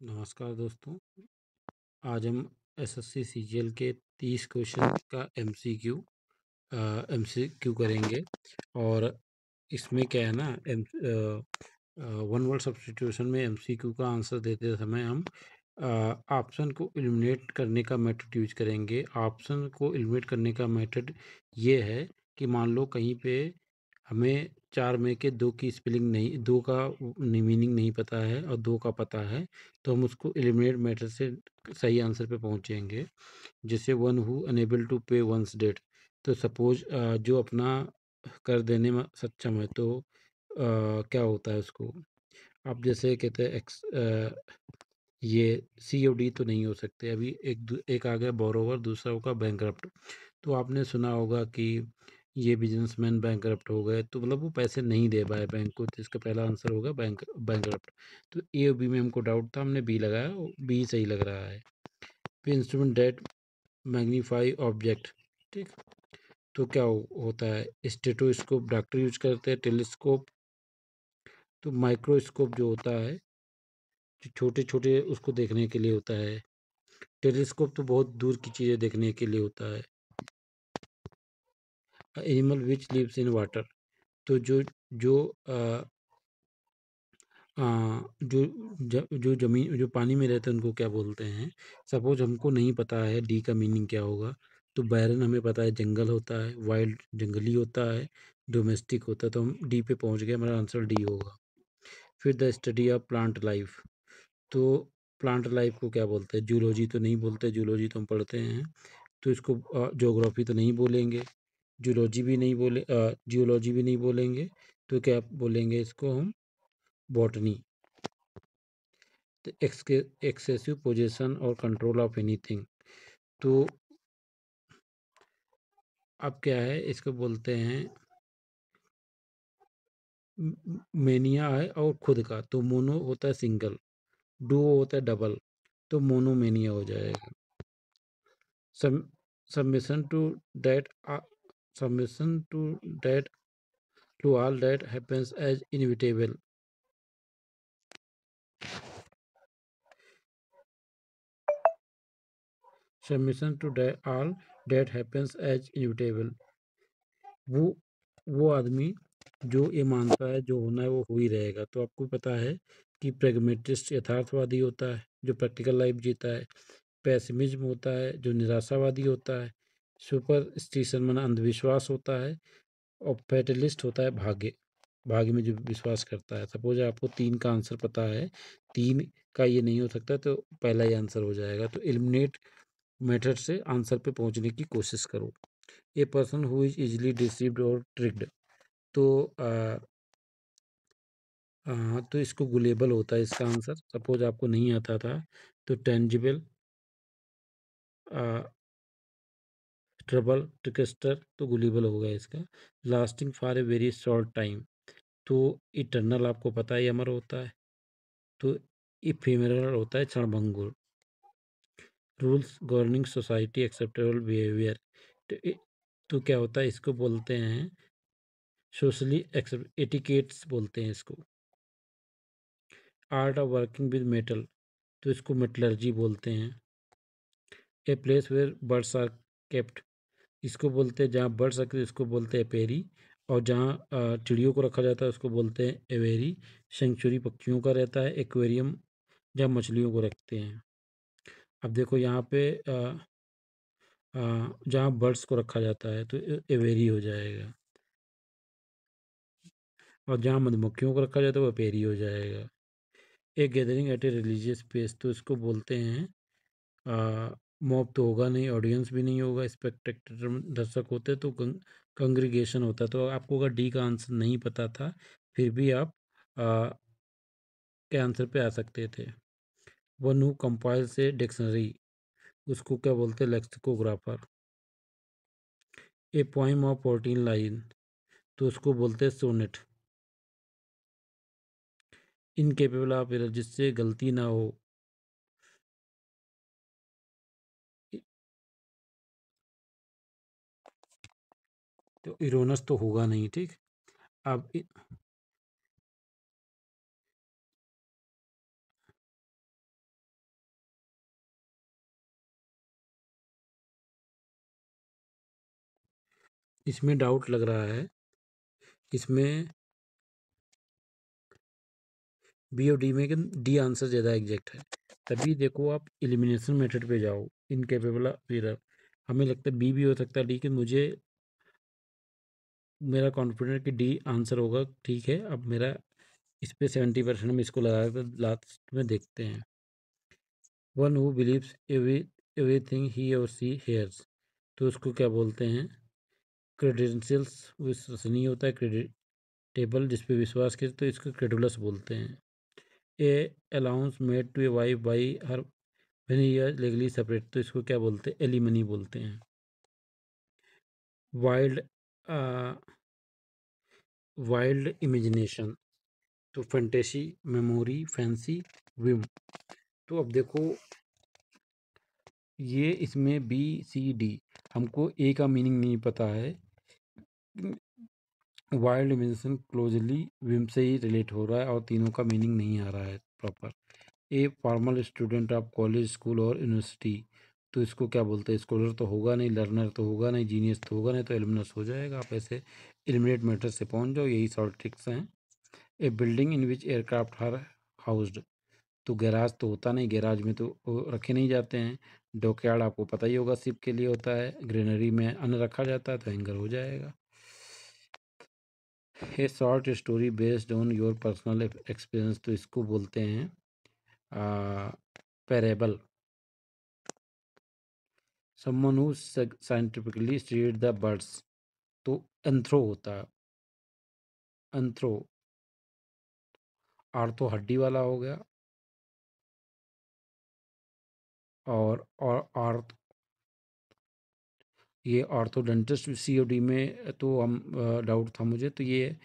नमस्कार दोस्तों। आज हम एसएससी सीजीएल के 30 क्वेश्चन का एमसीक्यू करेंगे। और इसमें क्या है ना, वन वर्ड सब्स्टिट्यूशन में एमसीक्यू का आंसर देते समय हम ऑप्शन को एलिमिनेट करने का मेथड यूज करेंगे। ऑप्शन को एलिमिनेट करने का मेथड ये है कि मान लो कहीं पे हमें 4 में के 2 की स्पेलिंग नहीं, 2 का मीनिंग नहीं पता है और 2 का पता है, तो हम उसको एलिमिनेट मेथड से सही आंसर पे पहुंचेंगे। जैसे वन हु अनेबल टू पे वंस डेट, तो सपोज जो अपना कर देने में सक्षम है, तो क्या होता है उसको, आप जैसे कहते हैं ये सी ओ डी तो नहीं हो सकते। अभी एक आ गया बोरोवर, दूसरा होगा बैंकरप्ट। तो आपने सुना होगा कि ये बिजनेसमैन बैंकरप्ट हो गए, तो मतलब वो पैसे नहीं दे पाए बैंक को, तो इसका पहला आंसर होगा बैंकरप्ट। तो ए और बी में हमको डाउट था, हमने बी लगाया, बी सही लग रहा है। फिर इंस्ट्रूमेंट डेट मैग्नीफाई ऑब्जेक्ट, ठीक। तो क्या होता है, स्टेटोस्कोप डॉक्टर यूज करते हैं, टेलीस्कोप तो माइक्रोस्कोप जो होता है, जो छोटे छोटे उसको देखने के लिए होता है। टेलीस्कोप तो बहुत दूर की चीज़ें देखने के लिए होता है। Animal which lives in water, तो जो अ, अ, जो जो जमीन जो पानी में रहते हैं उनको क्या बोलते हैं। सपोज हमको नहीं पता है डी का मीनिंग क्या होगा, तो बैरन हमें पता है जंगल होता है, वाइल्ड जंगली होता है, डोमेस्टिक होता है, तो हम डी पे पहुंच गए, हमारा आंसर डी होगा। फिर the study of plant life, तो प्लांट लाइफ को क्या बोलते हैं, जूलॉजी तो नहीं बोलते, जूलॉजी तो हम पढ़ते हैं। तो इसको ज्योग्राफी तो नहीं बोलेंगे, जियोलॉजी भी नहीं बोलेंगे, तो क्या बोलेंगे इसको हम, बॉटनी। तो एक्सेसिव पोजीशन और कंट्रोल ऑफ एनीथिंग, तो अब क्या है, इसको बोलते हैं मेनिया है, और खुद का, तो मोनो होता है सिंगल, डुओ होता है डबल, तो मोनोमेनिया हो जाएगा। Submission to that submission that to all that happens as inevitable, submission to all that happens as inevitable, वो वो आदमी जो ये मानता है जो होना है वो हो ही रहेगा। तो आपको पता है कि प्रेगमेटिस्ट यथार्थवादी होता है जो प्रैक्टिकल लाइफ जीता है, पेसिमिज्म होता है जो निराशावादी होता है, सुपरस्टिशन माना अंधविश्वास होता है, और फैटलिस्ट होता है भाग्य भाग्य में जो विश्वास करता है। सपोज आपको 3 का आंसर पता है, 3 का ये नहीं हो सकता, तो पहला ही आंसर हो जाएगा। तो एलिमिनेट मेथड से आंसर पे पहुंचने की कोशिश करो। A person who is easily deceived और ट्रिक्ड, तो तो इसको गुलेबल होता है इसका आंसर। सपोज आपको नहीं आता था, तो टेंजिबल, ट्रबल, ट्रिकस्टर, तो गुलेबल होगा इसका। Lasting for a very short time, तो इटर्नल आपको पता है अमर होता है, तो इफेमेरल होता है क्षणभंगुर। Rules governing society acceptable behaviour, तो तो क्या होता है, इसको बोलते हैं सोशली एक्सेप्ट एटिकेट्स बोलते हैं इसको। Art of working with metal, तो इसको मेटलर्जी बोलते हैं। A place where birds are kept, इसको बोलते हैं जहाँ बर्ड्स रखते हैं इसको बोलते हैं एपेरी, और जहाँ चिड़ियों को रखा जाता है उसको बोलते हैं एवेरी। सेंचुरी पक्षियों का रहता है, एक्वेरियम जहाँ मछलियों को रखते हैं। अब देखो यहाँ पे जहाँ बर्ड्स को रखा जाता है तो एवेरी हो जाएगा, और जहाँ मधुमक्खियों को रखा जाता है वो एपेरी हो जाएगा। एक gathering at a religious place, तो इसको बोलते हैं मॉब तो होगा नहीं, ऑडियंस भी नहीं होगा, स्पेक्टेटर दर्शक होते, तो कंग्रीगेशन होता। तो आपको अगर डी का आंसर नहीं पता था, फिर भी आप आ, के आंसर पे आ सकते थे। वन हु कंपाइल से डिक्शनरी, उसको क्या बोलते हैं, lexicographer. A poem of 14 line, तो उसको बोलते हैं सोनेट। इनकेपेबल ऑफ एरर, जिससे गलती ना हो, तो इरोनस तो होगा नहीं, ठीक। अब इसमें डाउट लग रहा है, इसमें बी और डी में कि डी आंसर ज़्यादा एग्जैक्ट है। तभी देखो आप एलिमिनेशन मेथड पे जाओ, इनकेपेबल फिर हमें लगता है बी भी हो सकता है, लेकिन मुझे मेरा कॉन्फिडेंट कि डी आंसर होगा। ठीक है, अब मेरा इस पे 70% हम इसको लगा कर लास्ट में देखते हैं। One who believes everything he और सी हेयर्स, तो उसको क्या बोलते हैं? क्रेडेंशियल्स, विश्वसनीय होता है। क्रेडिटेबल, जिस पे विश्वास करे तो इसको क्रेडुलस बोलते हैं। A allowance made to a wife by her when he are legally separate, तो इसको क्या बोलते हैं? एलिमनी बोलते हैं। वाइल्ड वाइल्ड इमेजिनेशन, तो फैंटेसी, मेमोरी, फैंसी, विम। तो अब देखो ये इसमें बी सी डी, हमको ए का मीनिंग नहीं पता है। वाइल्ड इमेजिनेशन क्लोजली विम से ही रिलेट हो रहा है और तीनों का मीनिंग नहीं आ रहा है proper. A formal student of college, school और यूनिवर्सिटी, तो इसको क्या बोलते हैं? स्कॉलर तो होगा नहीं, लर्नर तो होगा नहीं, जीनियस तो होगा नहीं, तो एलुमनस हो जाएगा। आप ऐसे एलिमिनेट मेथड से पहुंच जाओ, यही शॉर्ट ट्रिक्स हैं। A building in which aircraft are housed, तो गैराज तो होता नहीं, गैराज में तो वो रखे नहीं जाते हैं। डॉकयार्ड आपको पता ही होगा शिप के लिए होता है। ग्रेनरी में अन्न रखा जाता है, तो हैंगर हो जाएगा। ए short story based on your personal experience, तो इसको बोलते हैं parable. Someone who scientifically studied the birds, तो एंथ्रो होता है। एंथ्रो, आर्थो हड्डी वाला हो गया, और आर्थ, ये ऑर्थोडेंटिस्ट सी ओ डी में, तो हम डाउट था मुझे, तो ये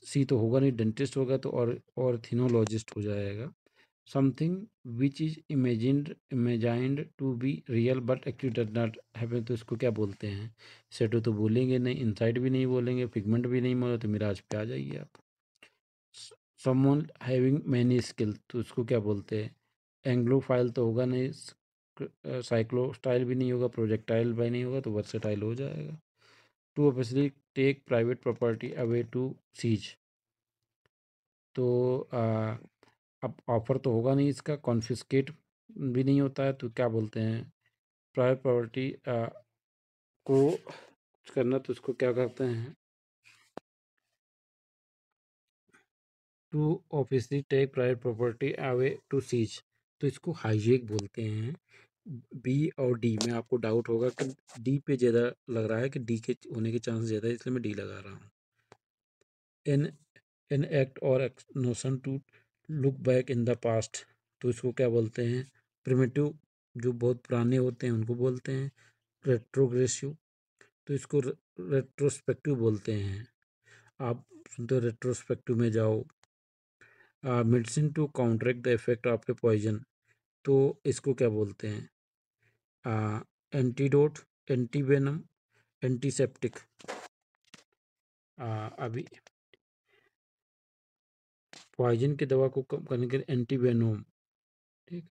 सी तो होगा नहीं, डेंटिस्ट होगा तो और ऑर्थिनोलॉजिस्ट हो जाएगा। Something which is imagined to be real but actually does not happen, तो इसको क्या बोलते हैं? शेडो तो बोलेंगे नहीं, इनसाइड भी नहीं बोलेंगे, फिगमेंट भी नहीं बोले, तो मिराज पे आ जाइए आप। समवन हैविंग मैनी स्किल, तो उसको क्या बोलते हैं? एंग्लोफाइल तो होगा नहीं, साइक्लोस्टाइल भी नहीं होगा, प्रोजेक्टाइल भी नहीं होगा, तो वर्सेटाइल हो जाएगा। To obviously take private property away to seize, तो अब ऑफर तो होगा नहीं इसका, कॉन्फिस्केट भी नहीं होता है, तो क्या बोलते हैं? प्राइवेट प्रॉपर्टी को करना, तो उसको क्या करते हैं? To obviously take private property away to seize, तो इसको हाईजेक बोलते हैं। बी और डी में आपको डाउट होगा कि डी पे ज़्यादा लग रहा है कि डी के होने के चांस ज़्यादा है, इसलिए मैं डी लगा रहा हूँ। An an act or notion to look back in the past, तो इसको क्या बोलते हैं? प्रिमिटिव, जो बहुत पुराने होते हैं उनको बोलते हैं। रेट्रोग्रेसिव, तो इसको रेट्रोस्पेक्टिव बोलते हैं। आप सुनते हो रेट्रोस्पेक्टिव में जाओ। Medicine to counteract the effect of a poison, तो इसको क्या बोलते हैं? Antidote, antivenom, antiseptic. अभी पॉइजन की दवा को कम करने के लिए एंटीवेनोम। ठीक,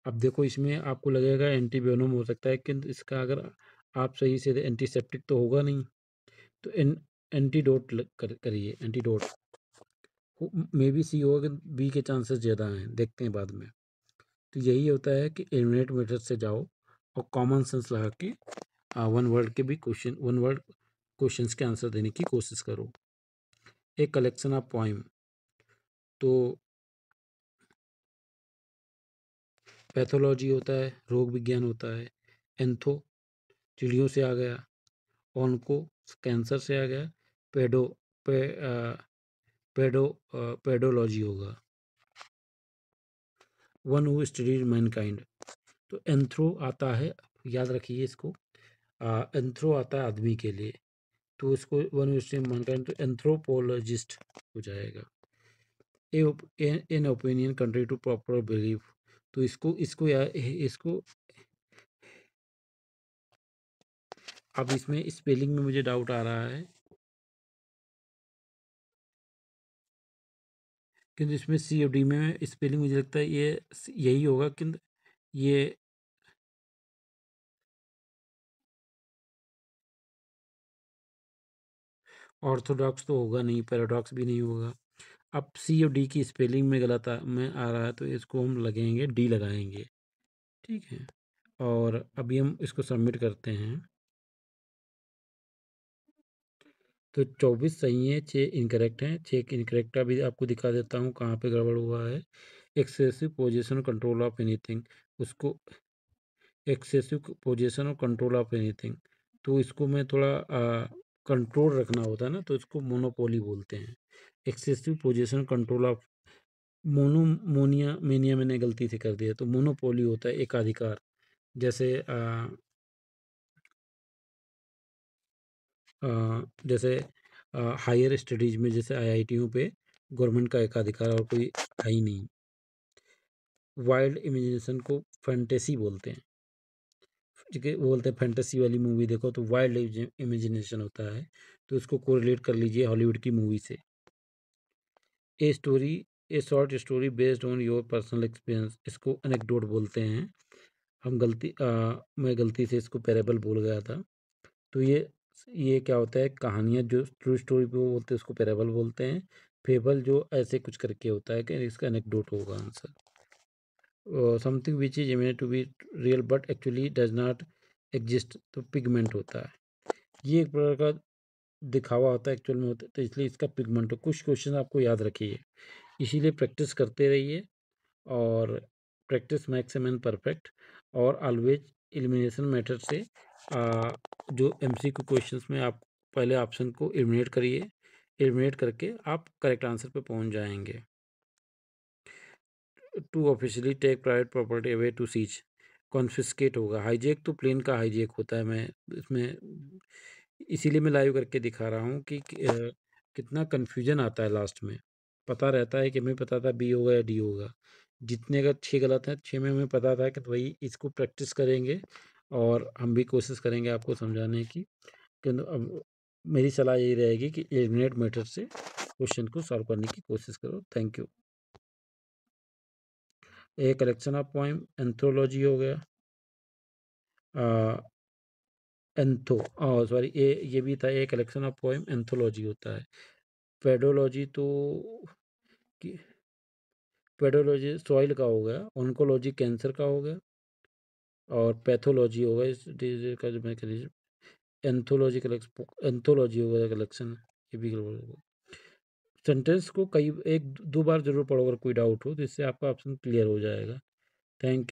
अब देखो इसमें आपको लगेगा एंटीवेनोम हो सकता है, किंतु इसका अगर आप सही से एंटीसेप्टिक तो होगा नहीं, तो एंटीडोट करिए। एंटीडोट मे बी सी होगा कि बी के चांसेस ज़्यादा हैं, देखते हैं बाद में। तो यही होता है कि एलिमिनेट मेथड से जाओ और कॉमन सेंस लगा के वन वर्ड के भी क्वेश्चन, वन वर्ड क्वेश्चंस के आंसर देने की कोशिश करो। एक कलेक्शन ऑफ पोइम, तो पैथोलॉजी होता है, रोग विज्ञान होता है। एंथो, चिड़ियों से आ गया। ऑनको, कैंसर से आ गया। पेडो पे, पेडो पेडोलॉजी होगा। वन हु स्टडीज मैनकाइंड, तो एंथ्रो आता है, याद रखिए इसको। एंथ्रो आता है आदमी के लिए, तो इसको वन हु स्टडीज मैनकाइंड, तो एंथ्रोपोलॉजिस्ट हो जाएगा। In opinion country to proper belief, तो इसको इसको या इसको, अब इसमें स्पेलिंग में मुझे डाउट आ रहा है, किंतु इसमें सी और डी में स्पेलिंग मुझे लगता है ये यही होगा, किंतु ये ऑर्थोडॉक्स तो होगा नहीं, पैराडॉक्स भी नहीं होगा। अब सी और डी की स्पेलिंग में गलत में आ रहा है, तो इसको हम लगेंगे, डी लगाएंगे। ठीक है, और अभी हम इसको सबमिट करते हैं। तो 24 सही है, 6 इनकरेक्ट हैं। 6 इनकरेक्ट का भी आपको दिखा देता हूँ कहाँ पे गड़बड़ हुआ है। Excessive position control of anything, उसको एक्सेसिव पोजीशन और कंट्रोल ऑफ एनीथिंग, तो इसको मैं थोड़ा कंट्रोल रखना होता है ना, तो इसको मोनोपोली बोलते हैं। Excessive position control of Moniya mania मैंने गलती से कर दिया, तो मोनोपोली होता है एकाधिकार। जैसे जैसे हायर स्टडीज में जैसे आईआईटीयों पे गवर्नमेंट का एकाधिकार और कोई है ही नहीं। वाइल्ड इमेजिनेशन को फैंटेसी बोलते हैं। ठीक है, वो बोलते हैं फैंटेसी वाली मूवी देखो तो वाइल्ड इमेजिनेशन होता है, तो इसको कोरिलेट कर लीजिए हॉलीवुड की मूवी से। A story, A short story based on your personal experience, इसको एनेक्डोट बोलते हैं। मैं गलती से इसको पैरेबल बोल गया था। तो ये क्या होता है, कहानियाँ जो ट्रू स्टोरी पे वो बोलते हैं उसको पैरेबल बोलते हैं। फेबल जो ऐसे कुछ करके होता है, कि इसका एनेक्डोट होगा answer. Something which is imagine to be real but actually does not exist, तो पिगमेंट होता है। ये एक प्रकार का दिखावा होता है, एक्चुअल में होता है, तो इसलिए इसका पिगमेंट हो। कुछ क्वेश्चन आपको याद रखिए, इसीलिए प्रैक्टिस करते रहिए, और practice max a man perfect. और ऑलवेज एलिमिनेशन मेथड से जो एमसीक्यू क्वेश्चंस में आप पहले ऑप्शन को एलिमिनेट करिए, एलिमिनेट करके आप करेक्ट आंसर पे पहुंच जाएंगे। To officially take private property away to seize, confiscate होगा। हाईजेक तो प्लेन का हाईजेक होता है, मैं इसमें इसीलिए मैं लाइव करके दिखा रहा हूँ कि कितना कन्फ्यूजन आता है लास्ट में। पता रहता है कि हमें पता था बी होगा या डी होगा, जितने का 6 गलत हैं 6 में हमें पता था कि भाई इसको प्रैक्टिस करेंगे, और हम भी कोशिश करेंगे आपको समझाने की। किंतु अब मेरी सलाह यही रहेगी कि एलिमिनेट मेथड से क्वेश्चन को सॉल्व करने की कोशिश करो। Thank you. A collection of poem, anthology हो गया। एंथो सॉरी, ये भी था, a collection of poem anthology होता है। पेडोलॉजी तो पेडोलॉजी सॉइल का हो गया, ऑन्कोलॉजी कैंसर का हो गया, और पैथोलॉजी होगा इस डिजीज का जो मैं एंथोलॉजी कलेक्शन, एंथोलॉजी होगा कलेक्शन, ये भी गड़बड़ होगा। सेंटेंस को कई एक दो बार जरूर पढ़ो अगर कोई डाउट हो, तो इससे आपका ऑप्शन क्लियर हो जाएगा। थैंक